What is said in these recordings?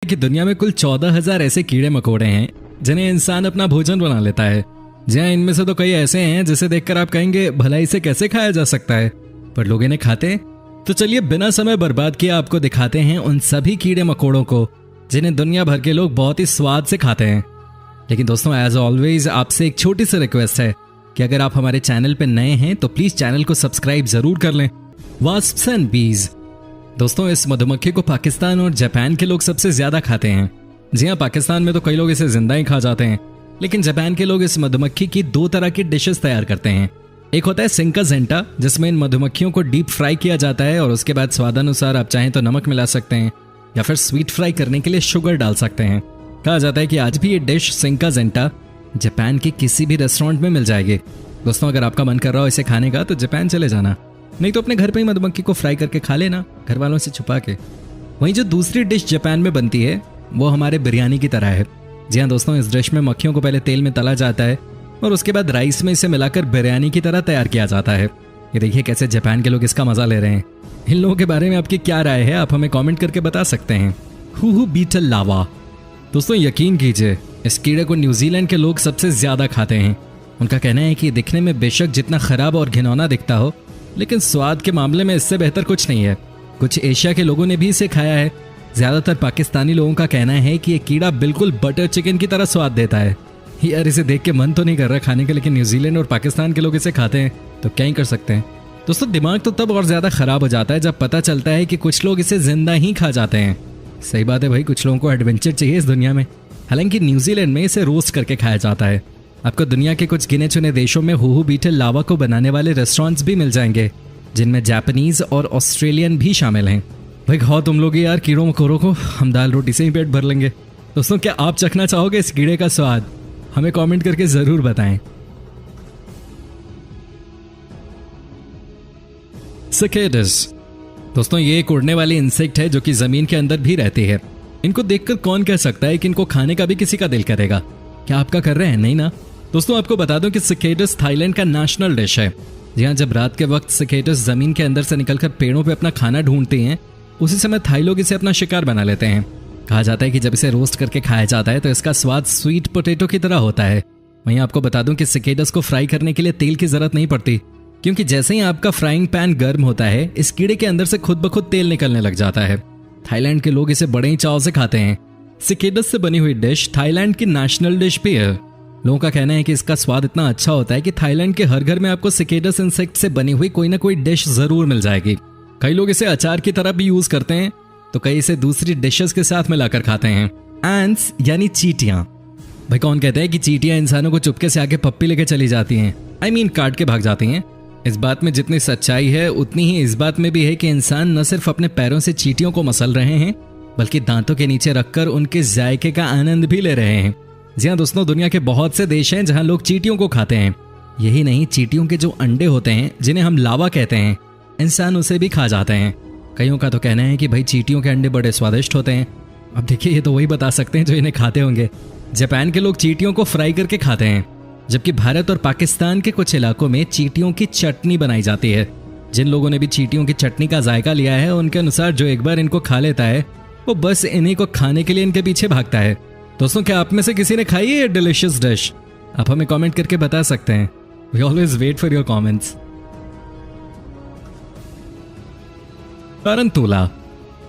कि दुनिया में कुल 14,000 ऐसे कीड़े मकोड़े हैं जिन्हें इंसान अपना भोजन बना लेता है। जी हाँ, इनमें से तो कई ऐसे हैं जिसे देखकर आप कहेंगे भला इसे कैसे खाया जा सकता है, पर लोग इन्हें खाते हैं। तो चलिए बिना समय बर्बाद किए आपको दिखाते हैं उन सभी कीड़े मकोड़ों को जिन्हें दुनिया भर के लोग बहुत ही स्वाद से खाते हैं। लेकिन दोस्तों, एज ऑलवेज आपसे एक छोटी सी रिक्वेस्ट है कि अगर आप हमारे चैनल पर नए हैं तो प्लीज चैनल को सब्सक्राइब जरूर कर लें। वास्प्स एंड बीज। दोस्तों, इस मधुमक्खी को पाकिस्तान और जापान के लोग सबसे ज्यादा खाते हैं। जी हाँ, पाकिस्तान में तो कई लोग इसे जिंदा ही खा जाते हैं, लेकिन जापान के लोग इस मधुमक्खी की दो तरह की डिशेस तैयार करते हैं। एक होता है सिंका जेंटा, जिसमें इन मधुमक्खियों को डीप फ्राई किया जाता है और उसके बाद स्वादानुसार आप चाहें तो नमक मिला सकते हैं या फिर स्वीट फ्राई करने के लिए शुगर डाल सकते हैं। कहा जाता है कि आज भी ये डिश सिंका जेंटा जापान के किसी भी रेस्टोरेंट में मिल जाएगी। दोस्तों, अगर आपका मन कर रहा हो इसे खाने का तो जापान चले जाना, नहीं तो अपने घर पे ही मधुमक्खी को फ्राई करके खा लेना, घर वालों से छुपा के। वहीं जो दूसरी डिश जापान में बनती है वो हमारे बिरयानी की तरह है। जी हाँ दोस्तों, इस डिश में मक्खियों को पहले तेल में तला जाता है और उसके बाद राइस में इसे मिलाकर बिरयानी की तरह तैयार किया जाता है। ये देखिए कैसे जापान के लोग इसका मजा ले रहे हैं। इन लोगों के बारे में आपकी क्या राय है, आप हमें कमेंट करके बता सकते हैं। हूहू बीटल लावा। दोस्तों, यकीन कीजिए इस कीड़े को न्यूजीलैंड के लोग सबसे ज्यादा खाते हैं। उनका कहना है कि ये दिखने में बेशक जितना खराब और घिनौना दिखता हो, लेकिन स्वाद के मामले में इससे बेहतर कुछ नहीं है। कुछ एशिया के लोगों ने भी इसे खाया है। ज्यादातर पाकिस्तानी लोगों का कहना है कि ये कीड़ा बिल्कुल बटर चिकन की तरह स्वाद देता है। यार, इसे देख के मन तो नहीं कर रहा खाने का, लेकिन न्यूजीलैंड और पाकिस्तान के लोग इसे खाते हैं तो क्या ही कर सकते हैं। दोस्तों, दिमाग तो तब और ज्यादा खराब हो जाता है जब पता चलता है कि कुछ लोग इसे जिंदा ही खा जाते हैं। सही बात है भाई, कुछ लोगों को एडवेंचर चाहिए इस दुनिया में। हालांकि न्यूजीलैंड में इसे रोस्ट करके खाया जाता है। आपको दुनिया के कुछ गिने चुने देशों में हूहू बीटल लावा को बनाने वाले रेस्टोरेंट्स भी मिल जाएंगे, जिनमें जापानीज और ऑस्ट्रेलियन भी शामिल हैं। भाई खाओ तुम लोग यार कीड़ों मकोड़ों को, हम दाल रोटी से ही पेट भर लेंगे। दोस्तों, क्या आप चखना चाहोगे इस कीड़े का स्वाद? हमें कमेंट करके जरूर बताएं। सिकेडस। दोस्तों, ये एक उड़ने वाली इंसेक्ट है जो कि जमीन के अंदर भी रहती है। इनको देखकर कौन कह सकता है कि इनको खाने का भी किसी का दिल करेगा? क्या आपका कर रहे हैं? नहीं ना। दोस्तों, आपको बता दूं कि सिकेडस थाईलैंड का नेशनल डिश है। जी हाँ, जब रात के वक्त सिकेडस जमीन के अंदर से निकलकर पेड़ों पे अपना खाना ढूंढते हैं, उसी समय थाई लोग इसे अपना शिकार बना लेते हैं। कहा जाता है कि जब इसे रोस्ट करके खाया जाता है तो इसका स्वाद स्वीट पोटैटो की तरह होता है। वहीं आपको बता दूं कि सिकेडस को फ्राई करने के लिए तेल की जरूरत नहीं पड़ती, क्योंकि जैसे ही आपका फ्राइंग पैन गर्म होता है इस कीड़े के अंदर से खुद ब खुद तेल निकलने लग जाता है। थाईलैंड के लोग इसे बड़े ही चाव से खाते हैं। सिकेडस से बनी हुई डिश थाईलैंड की नेशनल डिश भी है। लोगों का कहना है कि इसका स्वाद इतना अच्छा होता है कि थाईलैंड के हर घर में आपको सिकेडस इंसेक्ट से बनी हुई कोई ना कोई डिश जरूर मिल जाएगी। कई लोग इसे अचार की तरह भी यूज करते हैं, तो कई इसे दूसरी डिशेस के साथ मिलाकर खाते हैं। एंट्स यानी चींटियां। भाई कौन कहता है कि चींटियां इंसानों को चुपके से आके पप्पी लेके चली जाती हैं, काट के भाग जाती हैं। इस बात में जितनी सच्चाई है उतनी ही इस बात में भी है कि इंसान न सिर्फ अपने पैरों से चींटियों को मसल रहे हैं, बल्कि दांतों के नीचे रखकर उनके जायके का आनंद भी ले रहे हैं। जी हाँ दोस्तों, दुनिया के बहुत से देश हैं जहां लोग चींटियों को खाते हैं। यही नहीं, चींटियों के जो अंडे होते हैं जिन्हें हम लावा कहते हैं, इंसान उसे भी खा जाते हैं। कईयों का तो कहना है कि भाई चींटियों के अंडे बड़े स्वादिष्ट होते हैं। अब देखिए, ये तो वही बता सकते हैं जो इन्हें खाते होंगे। जापान के लोग चींटियों को फ्राई करके खाते हैं, जबकि भारत और पाकिस्तान के कुछ इलाकों में चींटियों की चटनी बनाई जाती है। जिन लोगों ने भी चींटियों की चटनी का जायका लिया है, उनके अनुसार जो एक बार इनको खा लेता है वो बस इन्हीं को खाने के लिए इनके पीछे भागता है। दोस्तों, क्या आप में से किसी ने खाई है ये डिलिशियस डिश? आप हमें कमेंट करके बता सकते हैं। We always wait for your comments. Tarantula.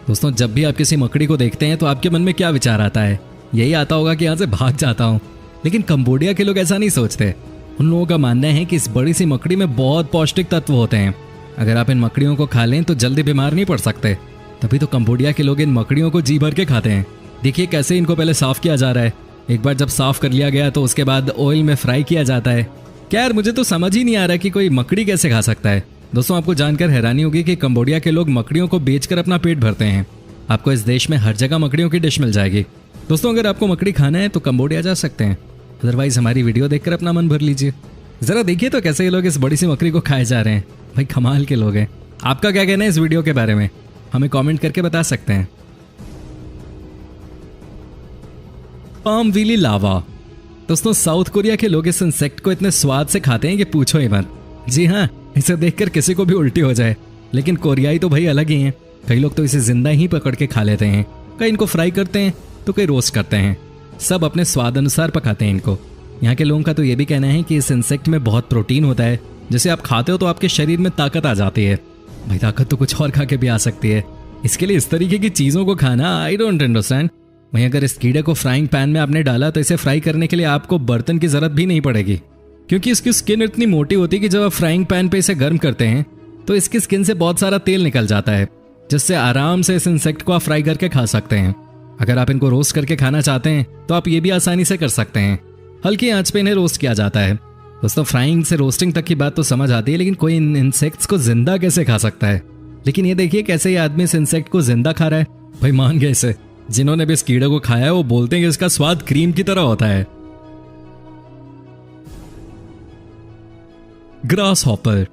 दोस्तों, जब भी आप किसी मकड़ी को देखते हैं तो आपके मन में क्या विचार आता है? यही आता होगा कि यहाँ से भाग जाता हूँ। लेकिन कंबोडिया के लोग ऐसा नहीं सोचते। उन लोगों का मानना है कि इस बड़ी सी मकड़ी में बहुत पौष्टिक तत्व होते हैं। अगर आप इन मकड़ियों को खा लें तो जल्दी बीमार नहीं पड़ सकते। तभी तो कंबोडिया के लोग इन मकड़ियों को जी भर के खाते हैं। देखिए कैसे इनको पहले साफ किया जा रहा है। एक बार जब साफ कर लिया गया तो उसके बाद ऑयल में फ्राई किया जाता है। क्या यार, मुझे तो समझ ही नहीं आ रहा कि कोई मकड़ी कैसे खा सकता है। दोस्तों, आपको जानकर हैरानी होगी कि कंबोडिया के लोग मकड़ियों को बेचकर अपना पेट भरते हैं। आपको इस देश में हर जगह मकड़ियों की डिश मिल जाएगी। दोस्तों, अगर आपको मकड़ी खाना है तो कंबोडिया जा सकते हैं, अदरवाइज हमारी वीडियो देखकर अपना मन भर लीजिए। जरा देखिए तो कैसे ये लोग इस बड़ी सी मकड़ी को खाए जा रहे हैं। भाई कमाल के लोग हैं। आपका क्या कहना है इस वीडियो के बारे में? हमें कमेंट करके बता सकते हैं। पाम व्हीली लावा। दोस्तों, साउथ कोरिया के लोग इस इंसेक्ट को इतने स्वाद से खाते हैं कि पूछो ही मत। जी हाँ, इसे देखकर किसी को भी उल्टी हो जाए। लेकिन कोरियाई तो भाई अलग ही हैं। कई लोग तो इसे जिंदा ही पकड़ के खा लेते हैं। कई इनको फ्राई करते हैं तो कई रोस्ट करते हैं। सब अपने स्वाद अनुसार पकाते हैं इनको। यहाँ के लोगों का तो ये भी कहना है कि इस इंसेक्ट में बहुत प्रोटीन होता है, जिसे आप खाते हो तो आपके शरीर में ताकत आ जाती है। भाई ताकत तो कुछ और खा के भी आ सकती है, इसके लिए इस तरीके की चीज़ों को खाना आई डोंट अंडरस्टैंड। वहीं अगर इस कीड़े को फ्राइंग पैन में आपने डाला तो इसे फ्राई करने के लिए आपको बर्तन की जरूरत भी नहीं पड़ेगी, क्योंकि इसकी स्किन इतनी मोटी होती है कि जब आप फ्राइंग पैन पे इसे गर्म करते हैं तो इसकी स्किन से बहुत सारा तेल निकल जाता है, जिससे आराम से इस इंसेक्ट को आप फ्राई करके खा सकते हैं। अगर आप इनको रोस्ट करके खाना चाहते हैं तो आप ये भी आसानी से कर सकते हैं। हल्की आंच पे इन्हें रोस्ट किया जाता है। दोस्तों फ्राइंग से रोस्टिंग तक की बात तो समझ आती है, लेकिन कोई इन इंसेक्ट्स को जिंदा कैसे खा सकता है? लेकिन ये देखिए कैसे ये आदमी इस इंसेक्ट को जिंदा खा रहा है। भाई मान गए इसे। जिन्होंने भी इस कीड़े को खाया है वो बोलते हैं कि इसका स्वाद क्रीम की तरह होता है। Grass hopper.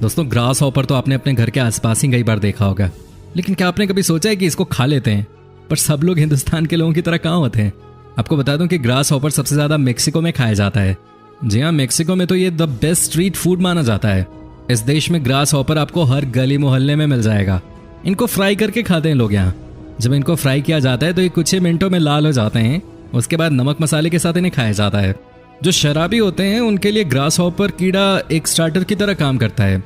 दोस्तों ग्रास हॉपर तो आपने अपने घर के आसपास ही कई बार देखा होगा, लेकिन क्या आपने कभी सोचा है कि इसको खा लेते हैं? पर सब लोग हिंदुस्तान के लोगों की तरह कहाँ होते हैं। आपको बता दूं कि ग्रास हॉपर सबसे ज्यादा मेक्सिको में खाया जाता है। जी हाँ, मेक्सिको में तो ये द बेस्ट स्ट्रीट फूड माना जाता है। इस देश में ग्रास हॉपर आपको हर गली मोहल्ले में मिल जाएगा। इनको फ्राई करके खाते हैं लोग यहाँ। जब इनको फ्राई किया जाता है तो ये कुछ ही मिनटों में लाल हो जाते हैं। उसके बाद नमक मसाले के साथ इन्हें खाया जाता है। जो शराबी होते हैं उनके लिए ग्रास हॉपर कीड़ा एक स्टार्टर की तरह काम करता है।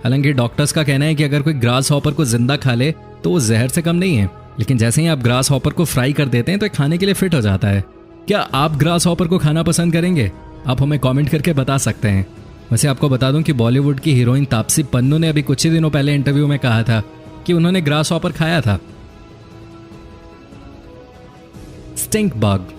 हालांकि डॉक्टर्स का कहना है कि अगर कोई ग्रास हॉपर को जिंदा खा ले तो वो जहर से कम नहीं है, लेकिन जैसे ही आप ग्रास हॉपर को फ्राई कर देते हैं तो खाने के लिए फिट हो जाता है। क्या आप ग्रास हॉपर को खाना पसंद करेंगे? आप हमें कमेंट करके बता सकते हैं। वैसे आपको बता दूं कि बॉलीवुड की हीरोइन तापसी पन्नू ने अभी कुछ ही दिनों पहले इंटरव्यू में कहा था कि उन्होंने ग्रास हॉपर खाया था। Stink bug.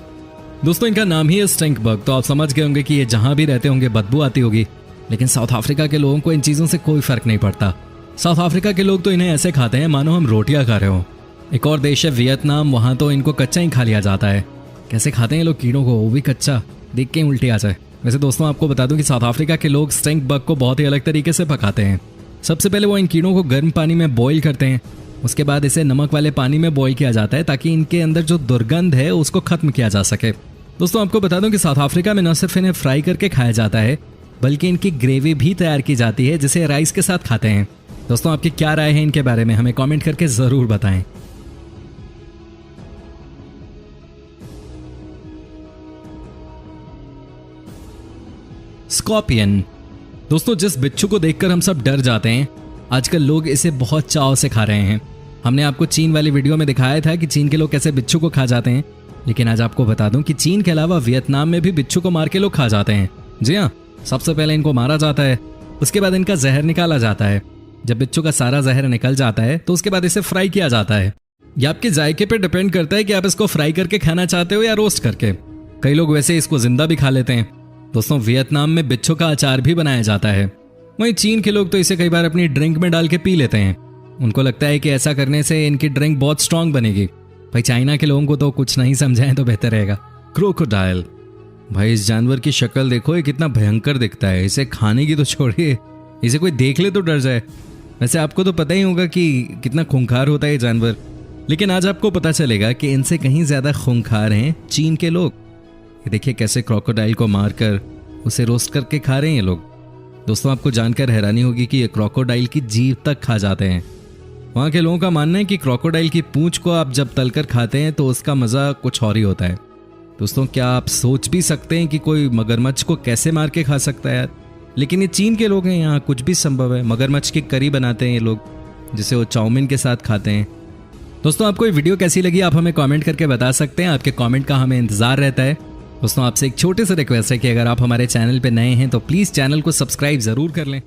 दोस्तों इनका नाम ही है स्टिंक बग, तो आप समझ गए होंगे कि ये जहां भी रहते होंगे बदबू आती होगी। लेकिन साउथ अफ्रीका के लोगों को इन चीज़ों से कोई फर्क नहीं पड़ता। साउथ अफ्रीका के लोग तो इन्हें ऐसे खाते हैं मानो हम रोटियां खा रहे हो। एक और देश है वियतनाम, वहां तो इनको कच्चा ही खा लिया जाता है। कैसे खाते हैं लोग कीड़ों को, वो भी कच्चा, देख के उल्टी आ जाए। वैसे दोस्तों आपको बता दूं कि साउथ अफ्रीका के लोग स्टिंक बग को बहुत ही अलग तरीके से पकाते हैं। सबसे पहले वो इन कीड़ों को गर्म पानी में बॉईल करते हैं। उसके बाद इसे नमक वाले पानी में बॉईल किया जाता है ताकि इनके अंदर जो दुर्गंध है उसको खत्म किया जा सके। दोस्तों आपको बता दूं कि साउथ अफ्रीका में न सिर्फ इन्हें फ्राई करके खाया जाता है, बल्कि इनकी ग्रेवी भी तैयार की जाती है जिसे राइस के साथ खाते हैं। दोस्तों आपकी क्या राय है इनके बारे में, हमें कमेंट करके जरूर बताएं। स्कॉर्पियन। दोस्तों जिस बिच्छू को देखकर हम सब डर जाते हैं, आजकल लोग इसे बहुत चाव से खा रहे हैं। हमने आपको चीन वाली वीडियो में दिखाया था कि चीन के लोग कैसे बिच्छू को खा जाते हैं, लेकिन आज आपको बता दूं कि चीन के अलावा वियतनाम में भी बिच्छू को मार के लोग खा जाते हैं। जी हाँ, सबसे पहले इनको मारा जाता है, उसके बाद इनका जहर निकाला जाता है। जब बिच्छू का सारा जहर निकल जाता है तो उसके बाद इसे फ्राई किया जाता है। यह आपके जायके पे डिपेंड करता है कि आप इसको फ्राई करके खाना चाहते हो या रोस्ट करके। कई लोग वैसे इसको जिंदा भी खा लेते हैं। दोस्तों वियतनाम में बिच्छू का अचार भी बनाया जाता है। वहीं चीन के लोग तो इसे कई बार अपनी ड्रिंक में डाल के पी लेते हैं। उनको लगता है कि ऐसा करने से इनकी ड्रिंक बहुत स्ट्रांग बनेगी। भाई चाइना के लोगों को तो कुछ नहीं समझाएं तो बेहतर रहेगा। क्रोकोडाइल। भाई इस जानवर की शक्ल देखो, ये कितना भयंकर दिखता है। इसे खाने की तो छोड़िए, इसे कोई देख ले तो डर जाए। वैसे आपको तो पता ही होगा कि कितना खूंखार होता है ये जानवर, लेकिन आज आपको पता चलेगा कि इनसे कहीं ज्यादा खूंखार हैं चीन के लोग। ये देखिए कैसे क्रोकोडाइल को मारकर उसे रोस्ट करके खा रहे हैं ये लोग। दोस्तों आपको जानकर हैरानी होगी कि ये क्रोकोडाइल की जीभ तक खा जाते हैं। वहाँ के लोगों का मानना है कि क्रोकोडाइल की पूंछ को आप जब तलकर खाते हैं तो उसका मज़ा कुछ और ही होता है। दोस्तों क्या आप सोच भी सकते हैं कि कोई मगरमच्छ को कैसे मार के खा सकता है यार? लेकिन ये चीन के लोग हैं, यहाँ कुछ भी संभव है। मगरमच्छ की करी बनाते हैं ये लोग, जिसे वो चाउमीन के साथ खाते हैं। दोस्तों आपको ये वीडियो कैसी लगी आप हमें कमेंट करके बता सकते हैं। आपके कमेंट का हमें इंतजार रहता है। दोस्तों आपसे एक छोटे से रिक्वेस्ट है कि अगर आप हमारे चैनल पे नए हैं तो प्लीज़ चैनल को सब्सक्राइब ज़रूर कर लें।